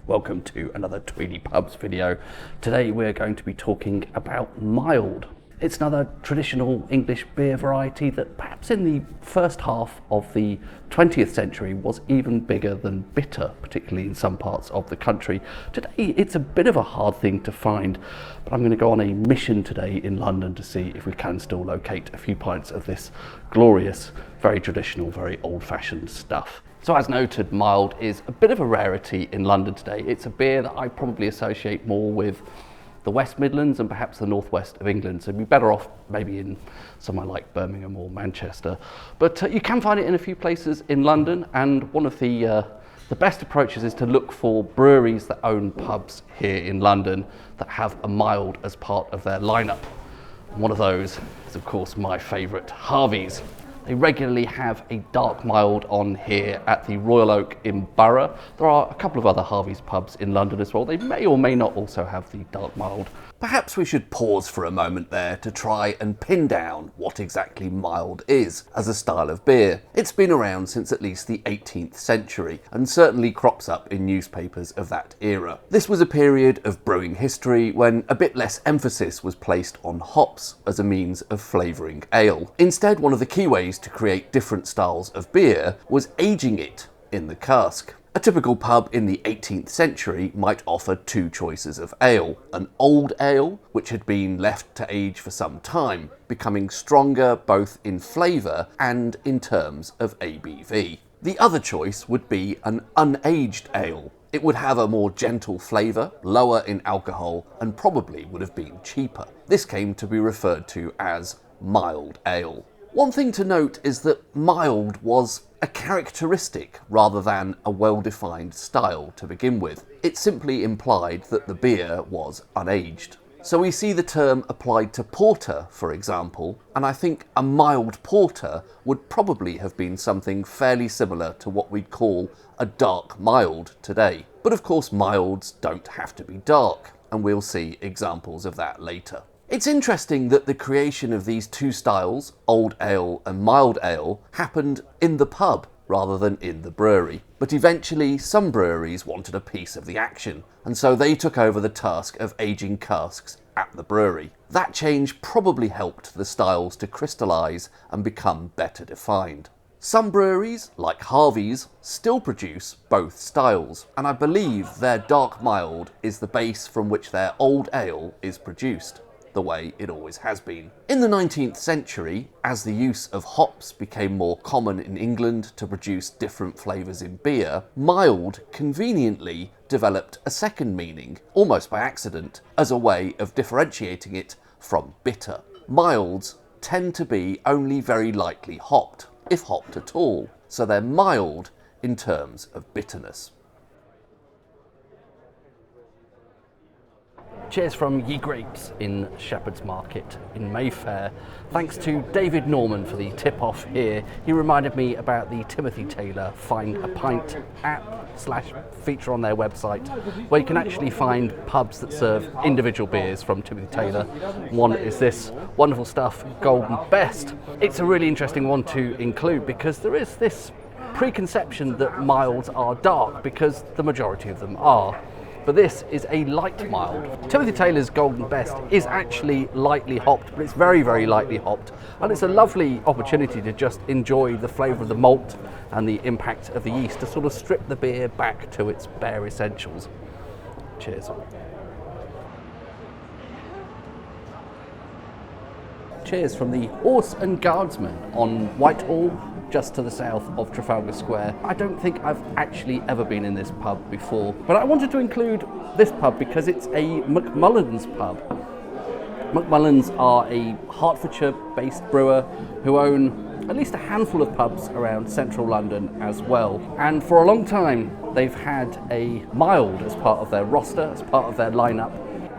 Welcome to another Tweedy Pubs video. Today we're going to be talking about mild. It's another traditional English beer variety that perhaps in the first half of the 20th century was even bigger than bitter, particularly in some parts of the country. Today it's a bit of a hard thing to find, but I'm going to go on a mission today in London to see if we can still locate a few pints of this glorious, very traditional, very old-fashioned stuff. So as noted, mild is a bit of a rarity in London today. It's a beer that I probably associate more with the West Midlands and perhaps the northwest of England. So you'd be better off maybe in somewhere like Birmingham or Manchester. But you can find it in a few places in London, and one of the best approaches is to look for breweries that own pubs here in London that have a mild as part of their lineup. And one of those is of course my favourite, Harvey's. They regularly have a dark mild on here at the Royal Oak in Borough. There are a couple of other Harvey's pubs in London as well. They may or may not also have the dark mild. Perhaps we should pause for a moment there to try and pin down what exactly mild is as a style of beer. It's been around since at least the 18th century and certainly crops up in newspapers of that era. This was a period of brewing history when a bit less emphasis was placed on hops as a means of flavouring ale. Instead, one of the key ways to create different styles of beer was aging it in the cask. A typical pub in the 18th century might offer two choices of ale: an old ale, which had been left to age for some time, becoming stronger both in flavour and in terms of ABV. The other choice would be an unaged ale. It would have a more gentle flavour, lower in alcohol, and probably would have been cheaper. This came to be referred to as mild ale. One thing to note is that mild was a characteristic rather than a well-defined style to begin with. It simply implied that the beer was unaged. So we see the term applied to porter, for example, and I think a mild porter would probably have been something fairly similar to what we'd call a dark mild today. But of course milds don't have to be dark, and we'll see examples of that later. It's interesting that the creation of these two styles, old ale and mild ale, happened in the pub rather than in the brewery. But eventually some breweries wanted a piece of the action, and so they took over the task of aging casks at the brewery. That change probably helped the styles to crystallise and become better defined. Some breweries, like Harvey's, still produce both styles, and I believe their dark mild is the base from which their old ale is produced, the way it always has been. In the 19th century, as the use of hops became more common in England to produce different flavours in beer, mild conveniently developed a second meaning, almost by accident, as a way of differentiating it from bitter. Milds tend to be only very lightly hopped, if hopped at all, so they're mild in terms of bitterness. Cheers from Ye Grapes in Shepherd's Market in Mayfair. Thanks to David Norman for the tip-off here. He reminded me about the Timothy Taylor Find a Pint app/feature on their website, where you can actually find pubs that serve individual beers from Timothy Taylor. One is this wonderful stuff, Golden Best. It's a really interesting one to include because there is this preconception that milds are dark, because the majority of them are. But this is a light mild. Timothy Taylor's Golden Best is actually lightly hopped, but it's very, very lightly hopped. And it's a lovely opportunity to just enjoy the flavour of the malt and the impact of the yeast to sort of strip the beer back to its bare essentials. Cheers. Cheers from the Horse and Guardsman on Whitehall, just to the south of Trafalgar Square. I don't think I've actually ever been in this pub before, but I wanted to include this pub because it's a McMullen's pub. McMullens are a Hertfordshire-based brewer who own at least a handful of pubs around central London as well. And for a long time, they've had a mild as part of their roster, as part of their lineup.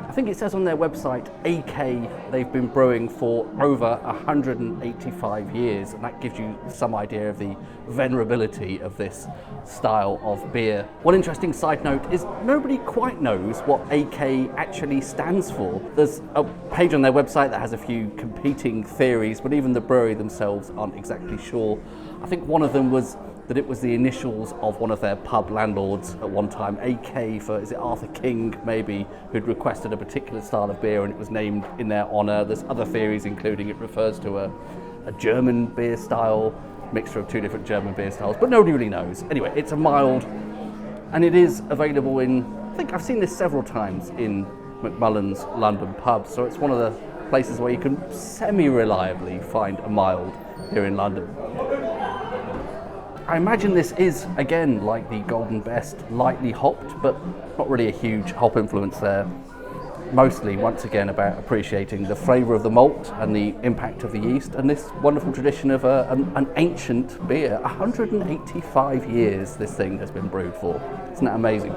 I think it says on their website, AK, they've been brewing for over 185 years, and that gives you some idea of the venerability of this style of beer. One interesting side note is nobody quite knows what AK actually stands for. There's a page on their website that has a few competing theories, but even the brewery themselves aren't exactly sure. I think one of them was that it was the initials of one of their pub landlords at one time, AK for, is it Arthur King maybe, who'd requested a particular style of beer and it was named in their honour. There's other theories, including it refers to a German beer style, mixture of two different German beer styles, but nobody really knows. Anyway, it's a mild, and it is available in, I think I've seen this several times in McMullen's London pubs, so it's one of the places where you can semi-reliably find a mild here in London. I imagine this is, again, like the Golden Best, lightly hopped, but not really a huge hop influence there. Mostly, once again, about appreciating the flavour of the malt and the impact of the yeast, and this wonderful tradition of an ancient beer. 185 years this thing has been brewed for. Isn't that amazing?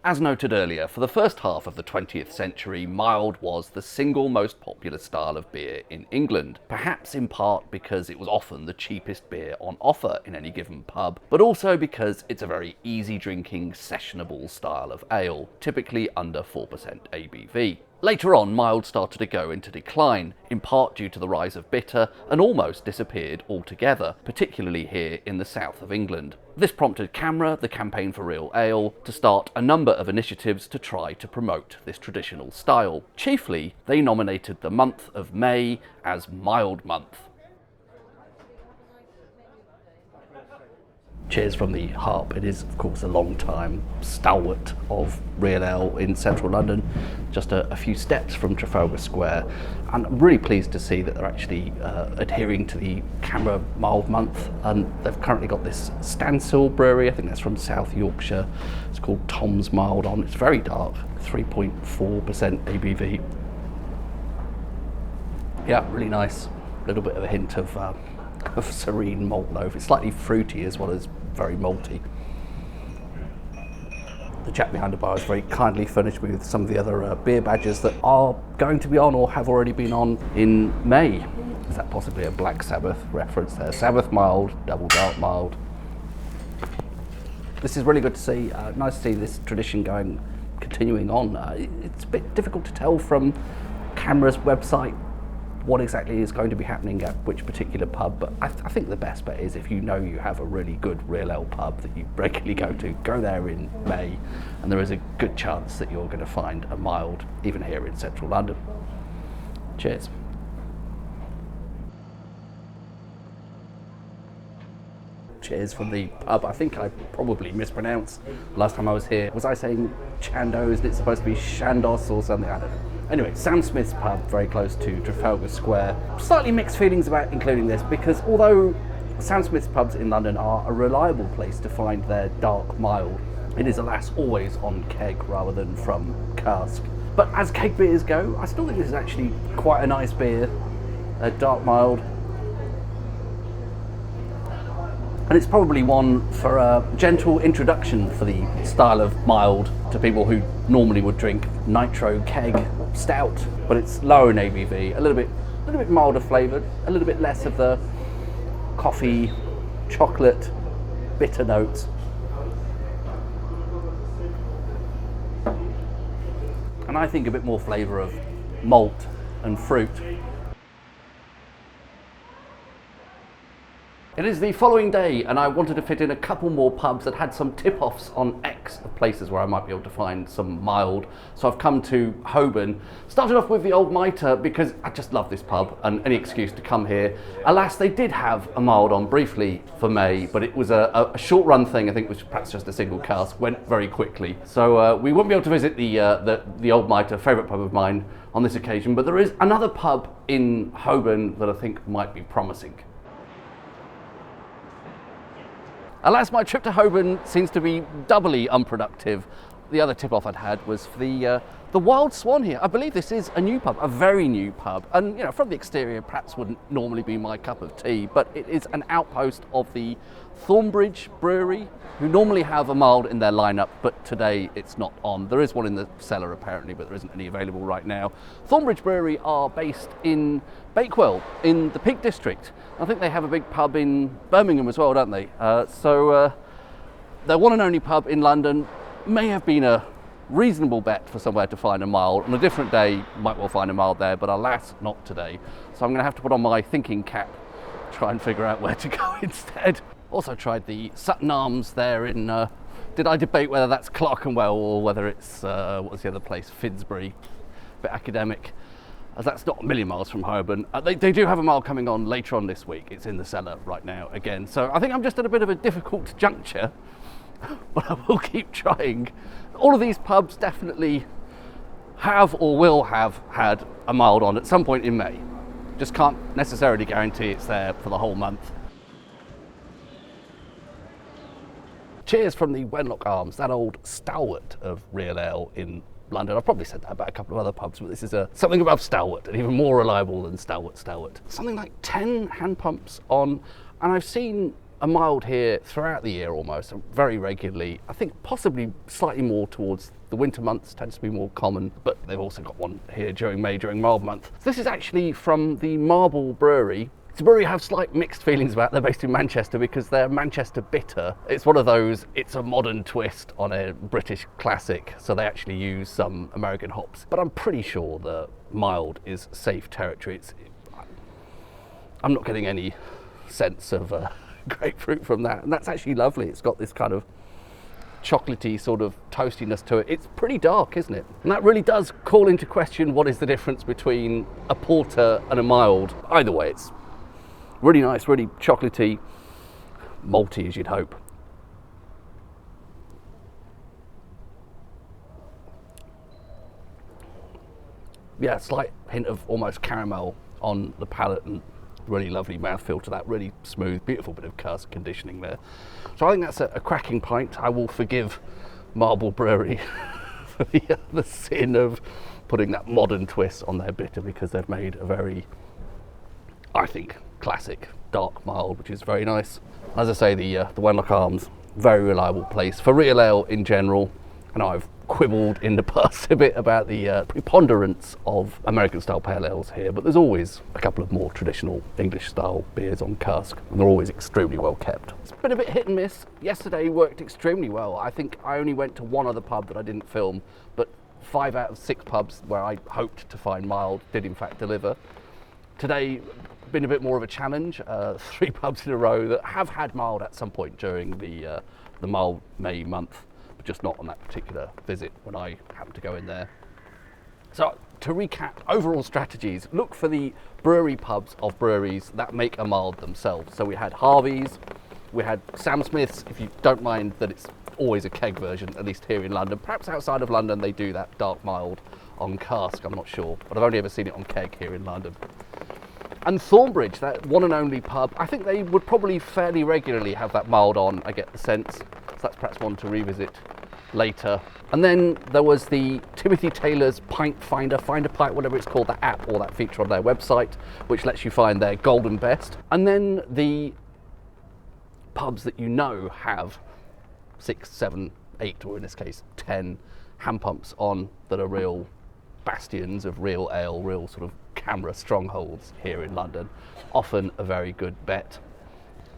As noted earlier, for the first half of the 20th century, mild was the single most popular style of beer in England, perhaps in part because it was often the cheapest beer on offer in any given pub, but also because it's a very easy drinking, sessionable style of ale, typically under 4% ABV. Later on, mild started to go into decline, in part due to the rise of bitter, and almost disappeared altogether, particularly here in the south of England. This prompted CAMRA, the Campaign for Real Ale, to start a number of initiatives to try to promote this traditional style. Chiefly, they nominated the month of May as Mild Month. Cheers from the Harp. It is, of course, a long time stalwart of real ale in central London, just a few steps from Trafalgar Square. And I'm really pleased to see that they're actually adhering to the CAMRA Mild Month. And they've currently got this Stancill brewery, I think that's from South Yorkshire. It's called Tom's Mild On. It's very dark, 3.4% ABV. Yeah, really nice. A little bit of a hint of serene malt loaf. It's slightly fruity as well as very malty. The chap behind the bar has very kindly furnished me with some of the other beer badges that are going to be on or have already been on in May. Is that possibly a Black Sabbath reference there? Sabbath Mild, Double Dark Mild. This is really good to see. Nice to see this tradition continuing on. It's a bit difficult to tell from CAMRA's website what exactly is going to be happening at which particular pub, but I think the best bet is if you know you have a really good real ale pub that you regularly go there in May, and there is a good chance that you're going to find a mild even here in central London. Cheers. Cheers from the pub. I think I probably mispronounced last time I was here. Was I saying Chandos and it's supposed to be Chandos or something? I don't know. Anyway, Sam Smith's pub, very close to Trafalgar Square. Slightly mixed feelings about including this, because although Sam Smith's pubs in London are a reliable place to find their dark mild, it is alas always on keg rather than from cask. But as keg beers go, I still think this is actually quite a nice beer, a dark mild. And it's probably one for a gentle introduction for the style of mild to people who normally would drink nitro keg stout, but it's lower in ABV, a little bit milder flavoured, a little bit less of the coffee, chocolate, bitter notes. And I think a bit more flavour of malt and fruit. It is the following day, and I wanted to fit in a couple more pubs that had some tip-offs on X of places where I might be able to find some mild. So I've come to Holborn. Started off with the old Mitre because I just love this pub and any excuse to come here. Alas, they did have a mild on briefly for May, but it was a short run thing. I think it was perhaps just a single cask, went very quickly. So we won't be able to visit the old Mitre, favourite pub of mine, on this occasion. But there is another pub in Holborn that I think might be promising. Alas, my trip to Holborn seems to be doubly unproductive. The other tip-off I'd had was for the Wild Swan here. I believe this is a new pub, a very new pub. And, you know, from the exterior, perhaps wouldn't normally be my cup of tea, but it is an outpost of the Thornbridge Brewery, who normally have a mild in their lineup, but today it's not on. There is one in the cellar apparently, but there isn't any available right now. Thornbridge Brewery are based in Bakewell, in the Peak District. I think they have a big pub in Birmingham as well, don't they? So their one and only pub in London may have been a reasonable bet for somewhere to find a mild. On a different day, might well find a mild there, but alas, not today. So I'm going to have to put on my thinking cap try and figure out where to go instead. Also tried the Sutton Arms there in, did I debate whether that's Clerkenwell or whether it's, what's the other place, Finsbury, a bit academic, as that's not a million miles from Holborn. They do have a mild coming on later on this week. It's in the cellar right now again. So I think I'm just at a bit of a difficult juncture, but I will keep trying. All of these pubs definitely have or will have had a mild on at some point in May. Just can't necessarily guarantee it's there for the whole month. Cheers from the Wenlock Arms, that old stalwart of real ale in London. I've probably said that about a couple of other pubs, but this is something above stalwart and even more reliable than stalwart. Something like 10 hand pumps on, and I've seen a mild here throughout the year almost, very regularly. I think possibly slightly more towards the winter months, tends to be more common, but they've also got one here during May, during mild month. This is actually from the Marble Brewery. It's a brewery I have slight mixed feelings about. They're based in Manchester because they're Manchester bitter. It's one of those, it's a modern twist on a British classic, so they actually use some American hops. But I'm pretty sure the mild is safe territory. I'm not getting any sense of grapefruit from that, and that's actually lovely. It's got this kind of chocolatey sort of toastiness to it. It's pretty dark, isn't it? And that really does call into question what is the difference between a porter and a mild. Either way, it's really nice, really chocolatey, malty as you'd hope. Yeah, slight hint of almost caramel on the palate and really lovely mouthfeel to that, really smooth, beautiful bit of cask conditioning there. So I think that's a cracking pint. I will forgive Marble Brewery for the sin of putting that modern twist on their bitter, because they've made a very, I think, classic dark mild, which is very nice. As I say, the Wenlock Arms, very reliable place for real ale in general. And I've quibbled in the past a bit about the preponderance of American style pale ales here, but there's always a couple of more traditional English style beers on cask, and they're always extremely well kept. It's been a bit hit and miss. Yesterday worked extremely well. I think I only went to one other pub that I didn't film, but 5 out of 6 pubs where I hoped to find mild did in fact deliver. Today been a bit more of a challenge. 3 pubs in a row that have had mild at some point during the mild May month, but just not on that particular visit when I happened to go in there. So to recap, overall strategies, look for the brewery pubs of breweries that make a mild themselves. So we had Harvey's, we had Sam Smith's, if you don't mind that it's always a keg version, at least here in London. Perhaps outside of London they do that dark mild on cask, I'm not sure, but I've only ever seen it on keg here in London. And Thornbridge, that one and only pub, I think they would probably fairly regularly have that mild on, I get the sense. So that's perhaps one to revisit later. And then there was the Timothy Taylor's Pint Finder, Find a Pint, whatever it's called, that app or that feature on their website, which lets you find their golden best. And then the pubs that you know have 6, 7, 8, or in this case 10 hand pumps on that are real bastions of real ale, real sort of CAMRA strongholds here in London. Often a very good bet.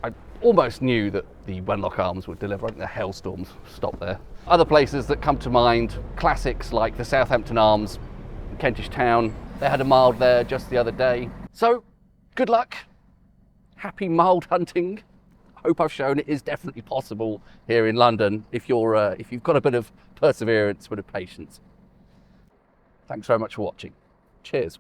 I almost knew that the Wenlock Arms would deliver. I think the hailstorms stopped there. Other places that come to mind, classics like the Southampton Arms in Kentish Town. They had a mild there just the other day. So good luck, happy mild hunting. Hope I've shown it is definitely possible here in London if you've got a bit of perseverance, a bit of patience. Thanks very much for watching. Cheers.